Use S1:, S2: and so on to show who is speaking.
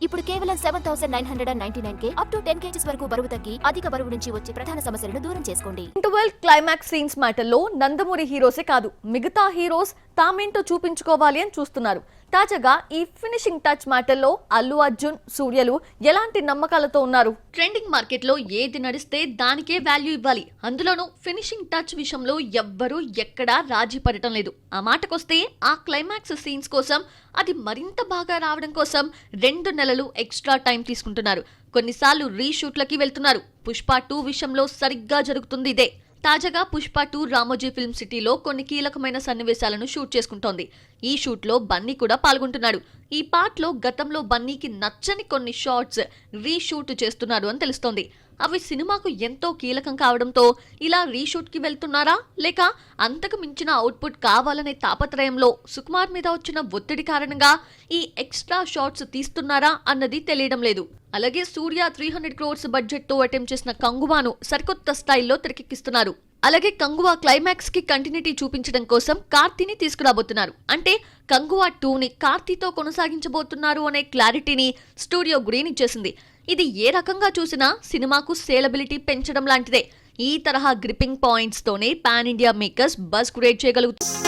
S1: ఇప్పుడు కేవలం 7,999K up to 10 kgs వరకు బరువు తగ్గి అధిక బరువు నుంచి వచ్చే ప్రధాన సమస్యలను దూరం చేసుకోండి.
S2: ఇంటర్వెల్ క్లైమాక్స్ సీన్స్ మ్యాటర్లో నందమూరి హీరోసే కాదు మిగతా హీరోస్ తామేంటో చూపించుకోవాలి అని చూస్తున్నారు. తాజాగా ఈ ఫినిషింగ్ టచ్ మ్యాటర్లో అల్లు అర్జున్, సూర్యలు ఎలాంటి నమ్మకాలతో ఉన్నారు? ట్రెండింగ్ మార్కెట్లో ఏది నడిస్తే దానికే వాల్యూ ఇవ్వాలి. అందులోనూ ఫినిషింగ్ టచ్ విషయంలో ఎవ్వరూ ఎక్కడా రాజీ పడటం లేదు. ఆ మాటకొస్తే ఆ క్లైమాక్స్ సీన్స్ కోసం అది మరింత బాగా రావడం కోసం 2 నెలలు ఎక్స్ట్రా టైం తీసుకుంటున్నారు. కొన్నిసార్లు రీషూట్లకి వెళ్తున్నారు. పుష్ప 2 విషయంలో సరిగ్గా జరుగుతుంది ఇదే. తాజాగా పుష్ప 2 రామోజీ ఫిల్మ్ సిటీలో కొన్ని కీలకమైన సన్నివేశాలను షూట్ చేసుకుంటోంది. ఈ షూట్ లో బన్నీ కూడా పాల్గొంటున్నాడు. ఈ పార్ట్ లో గతంలో బన్నీకి నచ్చని కొన్ని షాట్స్ రీషూట్ చేస్తున్నారు అని తెలుస్తోంది. అవి సినిమాకు ఎంతో కీలకం కావడంతో ఇలా రీషూట్ కి వెళ్తున్నారా, లేక అంతకు మించిన అవుట్పుట్ కావాలనే తాపత్రయంలో సుకుమార్ మీద వచ్చిన ఒత్తిడి కారణంగా ఈ ఎక్స్ట్రా షాట్స్ తీస్తున్నారా అన్నది తెలియడం లేదు. అలాగే సూర్య 300 crores బడ్జెట్ తో అటెంప్ట్ చేసిన కంగువాను సరికొత్త స్టైల్లో తెరకెక్కిస్తున్నారు. అలాగే కంగువా క్లైమాక్స్ కి కంటిన్యూటీ చూపించడం కోసం కార్తీని తీసుకురాబోతున్నారు. అంటే కంగువా 2ని కార్తీతో కొనసాగించబోతున్నారు అనే క్లారిటీని స్టూడియో గ్రీన్ ఇచ్చేసింది. ఇది ఏ రకంగా చూసినా సినిమాకు సేలబిలిటీ పెంచడం లాంటిదే. ఈ తరహా గ్రిప్పింగ్ పాయింట్స్ తోనే pan India makers buzz create చేయగలుగుతారు.